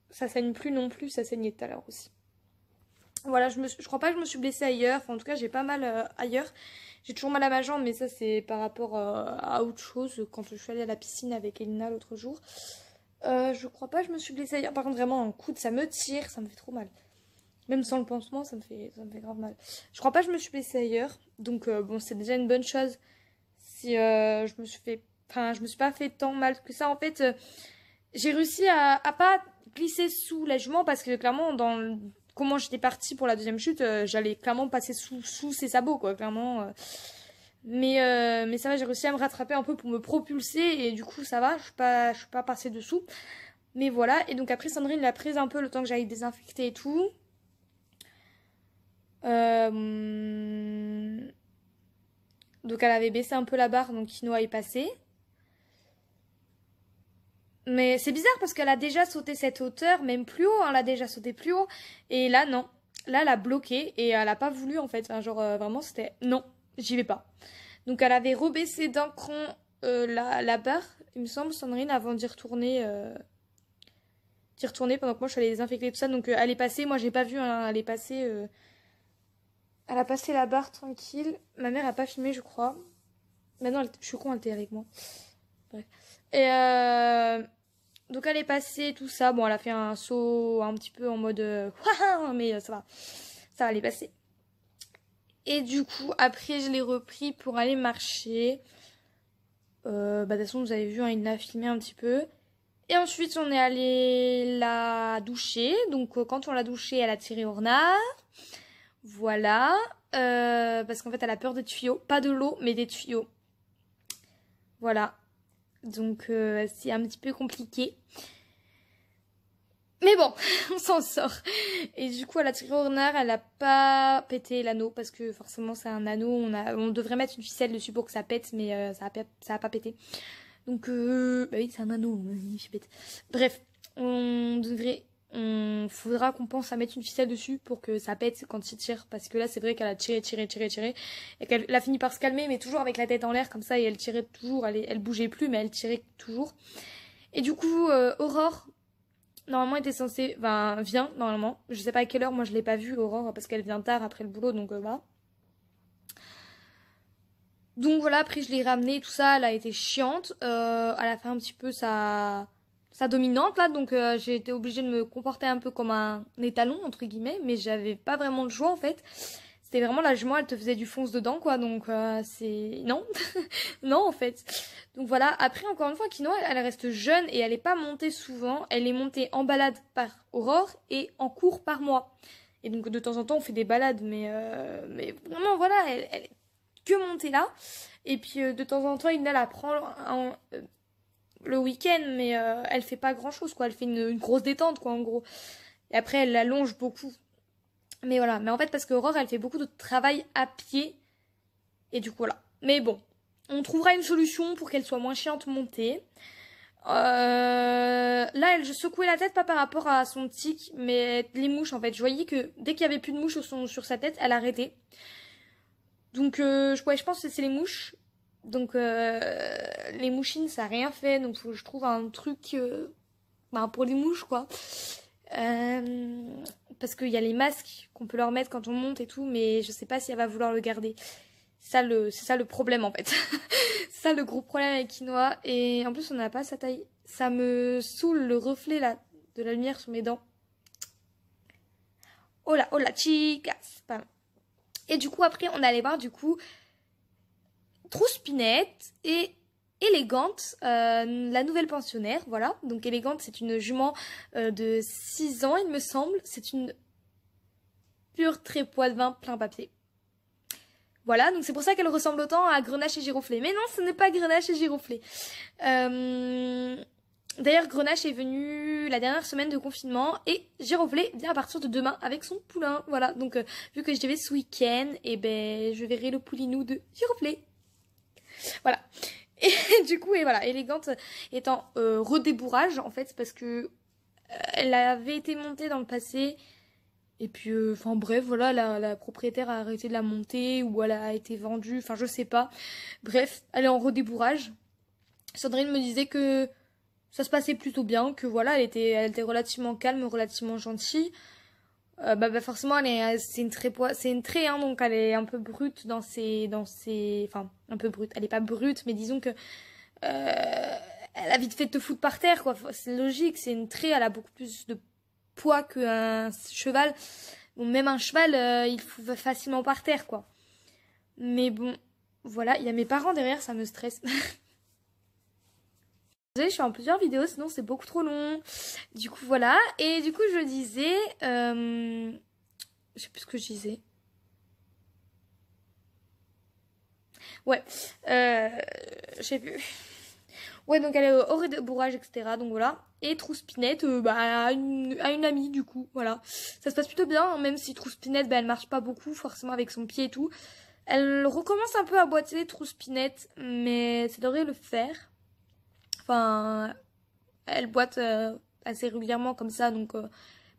[SPEAKER 1] ça saigne plus non plus, ça saignait tout à l'heure aussi. Voilà, je crois pas que je me suis blessée ailleurs. Enfin en tout cas j'ai pas mal ailleurs. J'ai toujours mal à ma jambe mais ça c'est par rapport à autre chose. Quand je suis allée à la piscine avec Elina l'autre jour. Je crois pas que je me suis blessée ailleurs. Par contre vraiment un coude ça me tire, ça me fait trop mal. Même sans le pansement ça me fait grave mal. Je crois pas que je me suis blessée ailleurs. Donc bon c'est déjà une bonne chose. Si je me suis pas fait tant mal que ça en fait. J'ai réussi à pas glisser sous la jument parce que clairement comment j'étais partie pour la deuxième chute, j'allais clairement passer sous ses sabots quoi, clairement. Mais ça va, j'ai réussi à me rattraper un peu pour me propulser et du coup ça va, je suis pas passée dessous. Mais voilà, et donc après Sandrine l'a prise un peu le temps que j'aille désinfecter et tout. Donc elle avait baissé un peu la barre, donc Kinoa est passé. Mais c'est bizarre parce qu'elle a déjà sauté cette hauteur, même plus haut, hein, elle a déjà sauté plus haut. Et là, non. Là, elle a bloqué et elle a pas voulu en fait. Enfin, genre, vraiment, c'était non, j'y vais pas. Donc elle avait rebaissé d'un cran la barre, il me semble, Sandrine, avant d'y retourner. d'y retourner pendant que moi je suis allée désinfecter tout ça. Donc elle est passée, moi j'ai pas vu, hein, elle est passée... Elle a passé la barre tranquille. Ma mère a pas filmé, je crois. Maintenant, je suis con, elle était avec moi. Bref. Et donc elle est passée, tout ça. Bon, elle a fait un saut un petit peu en mode... mais ça va. Ça va, elle est passée. Et du coup, après, je l'ai repris pour aller marcher. De toute façon, vous avez vu, hein, il l'a filmé un petit peu. Et ensuite, on est allé la doucher. Donc, quand on l'a douchée, elle a tiré au renard. Voilà. Parce qu'en fait, elle a peur des tuyaux. Pas de l'eau, mais des tuyaux. Voilà. Donc, c'est un petit peu compliqué. Mais bon, on s'en sort. Et du coup, elle a tiré au renard, elle a pas pété l'anneau parce que forcément c'est un anneau. On devrait mettre une ficelle dessus pour que ça pète, mais ça a pas pété. Donc, bah oui, c'est un anneau, je pète. Bref, faudra qu'on pense à mettre une ficelle dessus pour que ça pète quand il tire. Parce que là, c'est vrai qu'elle a tiré. Et qu'elle a fini par se calmer, mais toujours avec la tête en l'air comme ça. Et elle tirait toujours, elle bougeait plus, mais elle tirait toujours. Et du coup, Aurore... Normalement, elle était censée... Enfin, vient, normalement. Je sais pas à quelle heure, moi je l'ai pas vue, Aurore, parce qu'elle vient tard après le boulot, donc voilà. Donc voilà, après je l'ai ramenée, tout ça, elle a été chiante. Elle a fait un petit peu sa dominante, là, donc j'ai été obligée de me comporter un peu comme un étalon, entre guillemets, mais j'avais pas vraiment le choix, en fait. C'était vraiment la jument, elle te faisait du fonce dedans, quoi, donc c'est... Non, non, en fait. Donc voilà, après, encore une fois, Quinoa, elle reste jeune et elle est pas montée souvent. Elle est montée en balade par Aurore et en cours par moi. Et donc, de temps en temps, on fait des balades, mais vraiment, voilà, elle est que montée là. Et puis, de temps en temps, Ina la prend le week-end, mais elle fait pas grand-chose, quoi. Elle fait une grosse détente, quoi, en gros. Et après, elle l'allonge beaucoup. Mais voilà, mais en fait, parce qu'Aurore, elle fait beaucoup de travail à pied. Et du coup, voilà. Mais bon, on trouvera une solution pour qu'elle soit moins chiante montée. Là, elle secouait la tête, pas par rapport à son tic, mais les mouches, en fait. Je voyais que dès qu'il y avait plus de mouches sur sa tête, elle arrêtait. Donc, je pense que c'est les mouches. Donc, les mouchines, ça n'a rien fait. Donc, faut que je trouve un truc pour les mouches, quoi. Parce qu'il y a les masques qu'on peut leur mettre quand on monte et tout, mais je sais pas si elle va vouloir le garder. C'est ça le problème, en fait. C'est ça le gros problème avec Quinoa. Et en plus, on n'a pas sa taille. Ça me saoule le reflet là de la lumière sur mes dents. Hola, chicas. Pardon. Et du coup, après, on allait voir, du coup, Trouspinette et Élégante, la nouvelle pensionnaire, voilà. Donc Élégante, c'est une jument de 6 ans, il me semble. C'est une pure trépois de vin plein papier. Voilà, donc c'est pour ça qu'elle ressemble autant à Grenache et Giroflée. Mais non, ce n'est pas Grenache et Giroflée. D'ailleurs, Grenache est venue la dernière semaine de confinement et Giroflée vient à partir de demain avec son poulain. Voilà, donc vu que je vais ce week-end, et ben je verrai le poulinou de Giroflée. Voilà. Et du coup, et voilà, Élégante est en redébourrage, en fait, parce que elle avait été montée dans le passé. Et puis, enfin bref, voilà, la propriétaire a arrêté de la monter, ou elle a été vendue, enfin je sais pas. Bref, elle est en redébourrage. Sandrine me disait que ça se passait plutôt bien, que voilà, elle était relativement calme, relativement gentille. Forcément, c'est une trait, hein, donc elle est un peu brute dans ses, enfin, un peu brute. Elle est pas brute, mais disons que, elle a vite fait de te foutre par terre, quoi. C'est logique, c'est une trait, elle a beaucoup plus de poids qu'un cheval. Bon, même un cheval, il fout facilement par terre, quoi. Mais bon, voilà, il y a mes parents derrière, ça me stresse. Désolée, je fais en plusieurs vidéos, sinon c'est beaucoup trop long. Du coup, voilà. Et du coup, je disais... je sais plus ce que je disais. Ouais. Je sais plus. Ouais, donc elle est au redébourrage, etc. Donc voilà. Et Trouspinette, à une amie, du coup. Voilà. Ça se passe plutôt bien, même si Trouspinette, elle marche pas beaucoup, forcément, avec son pied et tout. Elle recommence un peu à boiter, Trouspinette, mais ça devrait le faire. Enfin, elle boite assez régulièrement comme ça, donc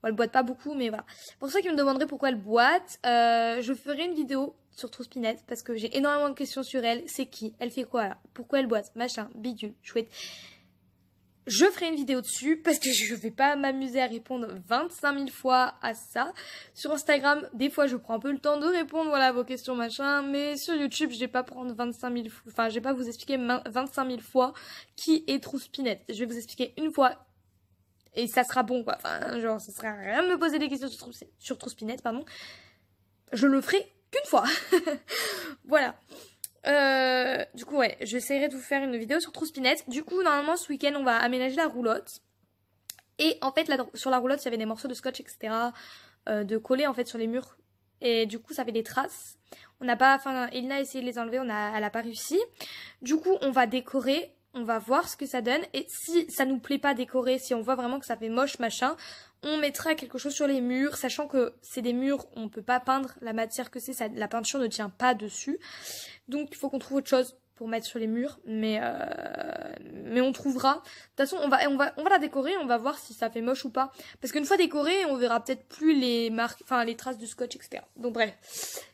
[SPEAKER 1] elle boite pas beaucoup, mais voilà. Pour ceux qui me demanderaient pourquoi elle boite, je ferai une vidéo sur Trouspinette, parce que j'ai énormément de questions sur elle. C'est qui? Elle fait quoi là? Pourquoi elle boite? Machin, bidule, chouette. je ferai une vidéo dessus parce que je vais pas m'amuser à répondre 25 000 fois à ça. Sur Instagram, des fois je prends un peu le temps de répondre voilà, à vos questions machin, mais sur YouTube, je vais pas prendre 25 000 fois, enfin je vais pas vous expliquer 25 000 fois qui est Trouspinette. Je vais vous expliquer une fois et ça sera bon quoi. Enfin genre ça sert à rien de me poser des questions sur Trouspinette, pardon. Je le ferai qu'une fois. Voilà. Du coup ouais, j'essaierai de vous faire une vidéo sur Trouspinette. Du coup normalement ce week-end on va aménager la roulotte. Et en fait sur la roulotte il y avait des morceaux de scotch etc. De coller en fait sur les murs. Et du coup ça fait des traces. On n'a pas, enfin Elina a essayé de les enlever, elle a pas réussi. Du coup on va décorer. On va voir ce que ça donne. Et si ça nous plaît pas décorer, si on voit vraiment que ça fait moche machin, on mettra quelque chose sur les murs, sachant que c'est des murs, on peut pas peindre la matière que c'est, la peinture ne tient pas dessus. Donc il faut qu'on trouve autre chose pour mettre sur les murs, mais on trouvera. De toute façon, on va la décorer, on va voir si ça fait moche ou pas. Parce qu'une fois décoré, on verra peut-être plus les marques, enfin les traces de scotch, etc. Donc bref,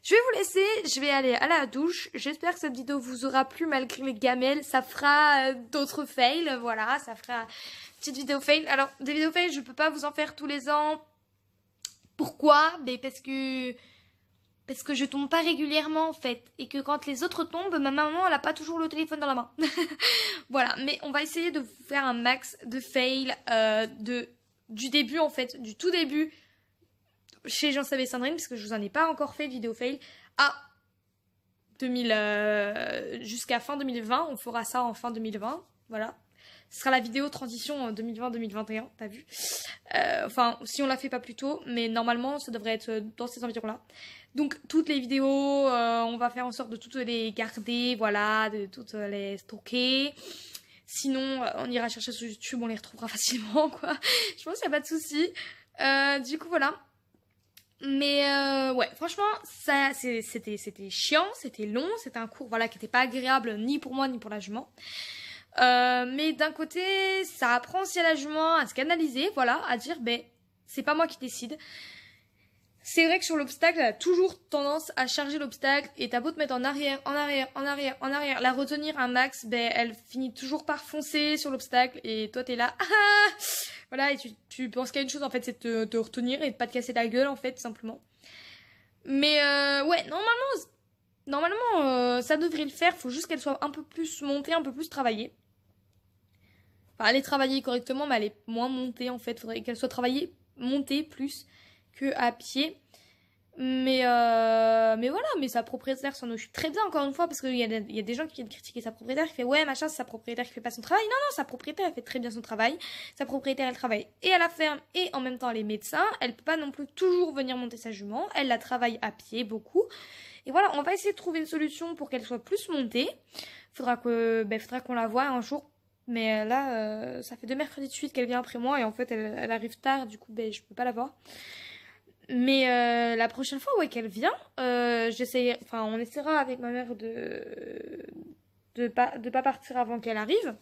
[SPEAKER 1] je vais vous laisser, je vais aller à la douche. J'espère que cette vidéo vous aura plu malgré les gamelles. Ça fera d'autres fails, voilà, ça fera une petite vidéo fail. Alors des vidéos fail, je peux pas vous en faire tous les ans. Pourquoi? Ben parce que je tombe pas régulièrement en fait, et que quand les autres tombent, ma maman elle a pas toujours le téléphone dans la main. Voilà, mais on va essayer de vous faire un max de fail du début en fait, du tout début chez Jean Seb et Sandrine, parce que je vous en ai pas encore fait de vidéo fail, jusqu'à fin 2020, on fera ça en fin 2020, voilà. Ce sera la vidéo transition 2020-2021, t'as vu. Enfin, si on la fait pas plus tôt, mais normalement, ça devrait être dans ces environs-là. Donc, toutes les vidéos, on va faire en sorte de toutes les garder, voilà, de toutes les stocker. Sinon, on ira chercher sur YouTube, on les retrouvera facilement, quoi. Je pense qu'il n'y a pas de souci. Du coup, voilà. Mais ouais, franchement, ça, c'était chiant, c'était long, c'était un cours, voilà, qui n'était pas agréable ni pour moi ni pour la jument. Mais d'un côté, ça apprend aussi à la jument à se canaliser, voilà, à dire, ben, c'est pas moi qui décide. C'est vrai que sur l'obstacle, elle a toujours tendance à charger l'obstacle, et t'as beau te mettre en arrière, la retenir un max, ben, elle finit toujours par foncer sur l'obstacle, et toi t'es là, voilà, et tu penses qu'il y a une chose, en fait, c'est de te retenir et de pas te casser la gueule, en fait, tout simplement. Mais, ouais, normalement, ça devrait le faire, faut juste qu'elle soit un peu plus montée, un peu plus travaillée. Enfin, elle est travaillée correctement, mais elle est moins montée, en fait, faudrait qu'elle soit travaillée, montée plus que à pied. Mais voilà, mais sa propriétaire s'en occupe très bien, encore une fois, parce qu'il y a des gens qui viennent critiquer sa propriétaire, qui fait ouais machin, c'est sa propriétaire qui fait pas son travail. Non, sa propriétaire elle fait très bien son travail. Sa propriétaire elle travaille et à la ferme et en même temps elle est médecin. Elle peut pas non plus toujours venir monter sa jument, elle la travaille à pied beaucoup. Et voilà, on va essayer de trouver une solution pour qu'elle soit plus montée. Faudra qu'on la voie un jour. Mais là, ça fait 2 mercredis de suite qu'elle vient après moi et en fait elle arrive tard, du coup je peux pas la voir. Mais la prochaine fois ouais, qu'elle vient, on essaiera avec ma mère de pas partir avant qu'elle arrive.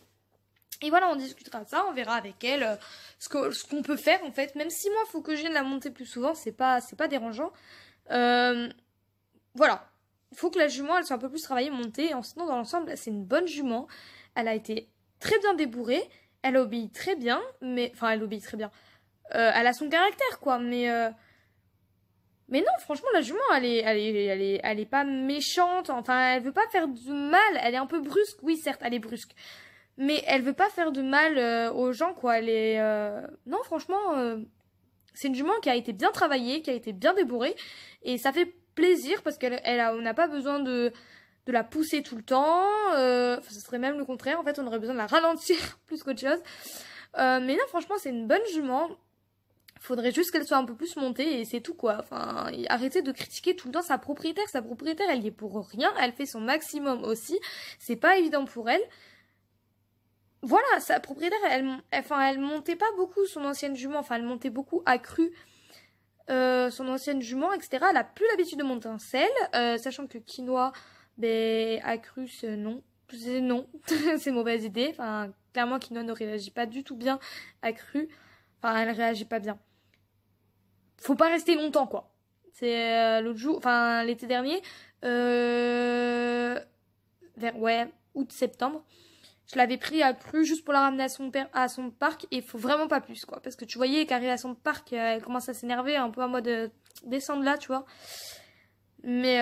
[SPEAKER 1] Et voilà, on discutera de ça, on verra avec elle ce qu'on peut faire en fait. Même si moi, il faut que je vienne la monter plus souvent, c'est pas dérangeant. Voilà, il faut que la jument elle soit un peu plus travaillée, montée. Sinon, dans l'ensemble, c'est une bonne jument. Elle a été très bien débourrée, elle obéit très bien, elle obéit très bien. Elle a son caractère quoi, mais non, franchement, la jument, elle est pas méchante. Enfin, elle veut pas faire du mal. Elle est un peu brusque, oui, certes, elle est brusque. Mais elle veut pas faire de mal aux gens, quoi. Elle est... Non, franchement, c'est une jument qui a été bien travaillée, qui a été bien débourrée. Et ça fait plaisir parce on n'a pas besoin de la pousser tout le temps. Ce serait même le contraire. En fait, on aurait besoin de la ralentir plus qu'autre chose. Mais non, franchement, c'est une bonne jument. Faudrait juste qu'elle soit un peu plus montée et c'est tout quoi. Enfin, arrêtez de critiquer tout le temps sa propriétaire. Sa propriétaire, elle y est pour rien. Elle fait son maximum aussi. C'est pas évident pour elle. Voilà, sa propriétaire, elle montait pas beaucoup son ancienne jument. Enfin, elle montait beaucoup accrue son ancienne jument, etc. Elle a plus l'habitude de monter en selle. Sachant que quinoa, accrue, non. Non, c'est mauvaise idée. Enfin, clairement, quinoa ne réagit pas du tout bien accrue. Enfin, elle réagit pas bien. Faut pas rester longtemps, quoi. C'est l'autre jour, enfin, l'été dernier, vers, août-septembre,
[SPEAKER 5] Je l'avais pris à cru juste pour la ramener à son parc et il faut vraiment pas plus quoi. Parce que tu voyais qu'arrivée à son parc, elle commence à s'énerver un peu en mode descendre là, tu vois. Mais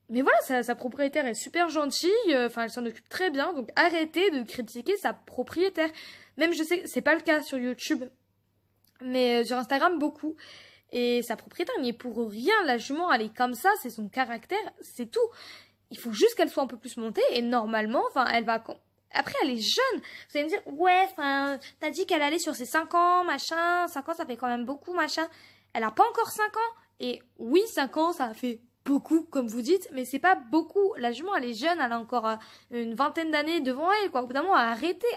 [SPEAKER 5] voilà, sa propriétaire est super gentille, enfin elle s'en occupe très bien, donc arrêtez de critiquer sa propriétaire. Même je sais que c'est pas le cas sur YouTube, mais sur Instagram beaucoup. Et sa propriétaire n'y est pour rien, la jument elle est comme ça, c'est son caractère, c'est tout. Il faut juste qu'elle soit un peu plus montée et normalement, enfin elle va... Après elle est jeune, vous allez me dire, ouais, enfin t'as dit qu'elle allait sur ses 5 ans, machin, 5 ans ça fait quand même beaucoup, machin. Elle a pas encore 5 ans, et oui 5 ans ça fait beaucoup comme vous dites, mais c'est pas beaucoup. La jument elle est jeune, elle a encore une vingtaine d'années devant elle, quoi. Au bout d'un moment, arrêtez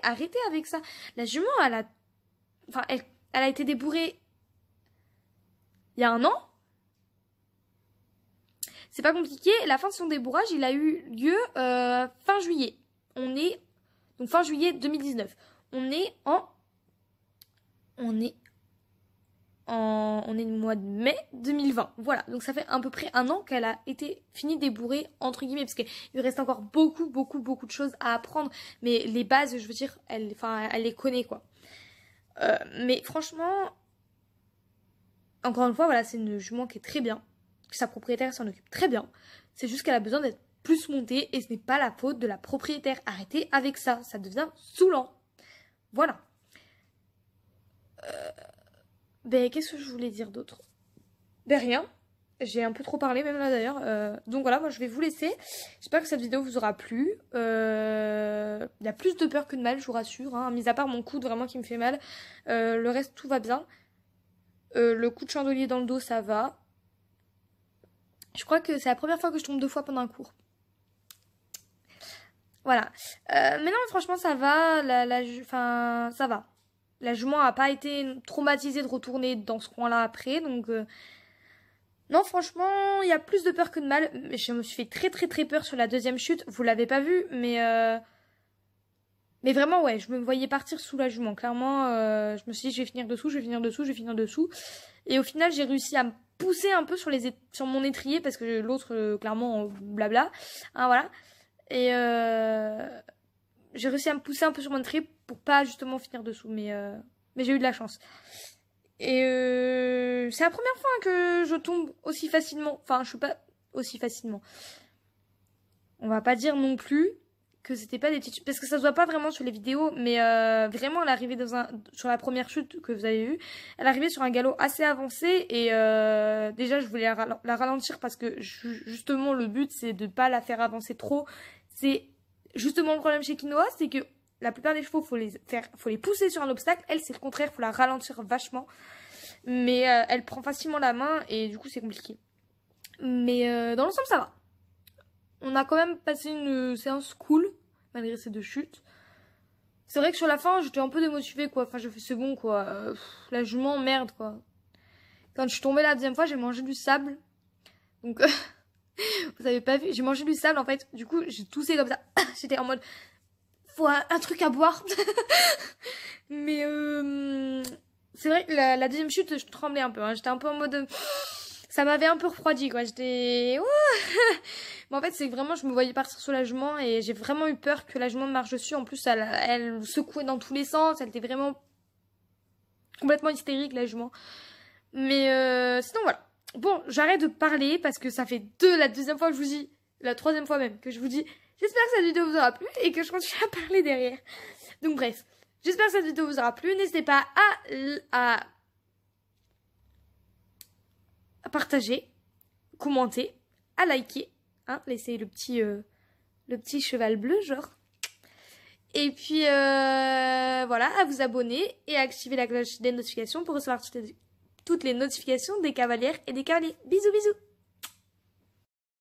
[SPEAKER 5] avec ça. La jument elle a été débourrée il y a 1 an. C'est pas compliqué. La fin de son débourrage, il a eu lieu fin juillet. Donc fin juillet 2019. On est le mois de mai 2020. Voilà. Donc ça fait à peu près 1 an qu'elle a été finie débourrée, entre guillemets, parce qu'il lui reste encore beaucoup de choses à apprendre. Mais les bases, je veux dire, elle les connaît, quoi. Mais franchement, encore une fois, voilà, c'est une jument qui est très bien. Sa propriétaire s'en occupe très bien. C'est juste qu'elle a besoin d'être plus montée et ce n'est pas la faute de la propriétaire. Arrêtez avec ça, ça devient saoulant. Voilà. Qu'est-ce que je voulais dire d'autre? Rien. J'ai un peu trop parlé même là d'ailleurs. Donc voilà, moi je vais vous laisser. J'espère que cette vidéo vous aura plu. Il y a plus de peur que de mal, je vous rassure. Hein. Mis à part mon coude vraiment qui me fait mal. Le reste, tout va bien. Le coup de chandelier dans le dos, ça va. Je crois que c'est la première fois que je tombe 2 fois pendant un cours. Voilà. Mais non, franchement, ça va. Ça va. La jument a pas été traumatisée de retourner dans ce coin-là après. Donc, non, franchement, il y a plus de peur que de mal. Je me suis fait très peur sur la deuxième chute. Vous l'avez pas vu, mais vraiment, ouais, je me voyais partir sous la jument. Clairement, je me suis dit, je vais finir dessous. Et au final, j'ai réussi à me pousser un peu sur mon étrier parce que l'autre, clairement, blabla. Hein, voilà. Et j'ai réussi à me pousser un peu sur mon étrier pour pas justement finir dessous. Mais j'ai eu de la chance. Et c'est la première fois que je tombe aussi facilement. Enfin, je suis pas aussi facilement. On va pas dire non plus que c'était pas des petites chutes, parce que ça se voit pas vraiment sur les vidéos, mais vraiment elle arrivait sur la première chute que vous avez vue, elle arrivait sur un galop assez avancé et déjà je voulais la ralentir parce que justement le but c'est de pas la faire avancer trop. C'est justement le problème chez Quinoa, c'est que la plupart des chevaux faut les pousser sur un obstacle, elle c'est le contraire, faut la ralentir vachement, mais elle prend facilement la main et du coup c'est compliqué. Mais dans l'ensemble ça va. On a quand même passé une séance cool, malgré ces 2 chutes. C'est vrai que sur la fin, j'étais un peu démotivée, quoi. Enfin, je fais c'est bon, quoi. La jument, merde, quoi. Quand je suis tombée la deuxième fois, j'ai mangé du sable. Donc, vous avez pas vu, j'ai mangé du sable, en fait. Du coup, j'ai toussé comme ça. J'étais en mode, faut un truc à boire. Mais, c'est vrai que la deuxième chute, je tremblais un peu. Hein. J'étais un peu en mode... Ça m'avait un peu refroidi, quoi. J'étais... Mais en fait, c'est vraiment... Je me voyais partir sur la jument et j'ai vraiment eu peur que la jument me marche dessus. En plus, elle secouait dans tous les sens. Elle était vraiment complètement hystérique, la jument. Mais sinon, voilà. Bon, j'arrête de parler parce que ça fait la deuxième fois que je vous dis... La troisième fois même que je vous dis... J'espère que cette vidéo vous aura plu et que je continue à parler derrière. Donc bref. J'espère que cette vidéo vous aura plu. N'hésitez pas à partager, commenter, à liker, hein, laisser le petit cheval bleu, genre. Et puis, voilà, à vous abonner et à activer la cloche des notifications pour recevoir toutes les notifications des cavalières et des cavaliers. Bisous, bisous!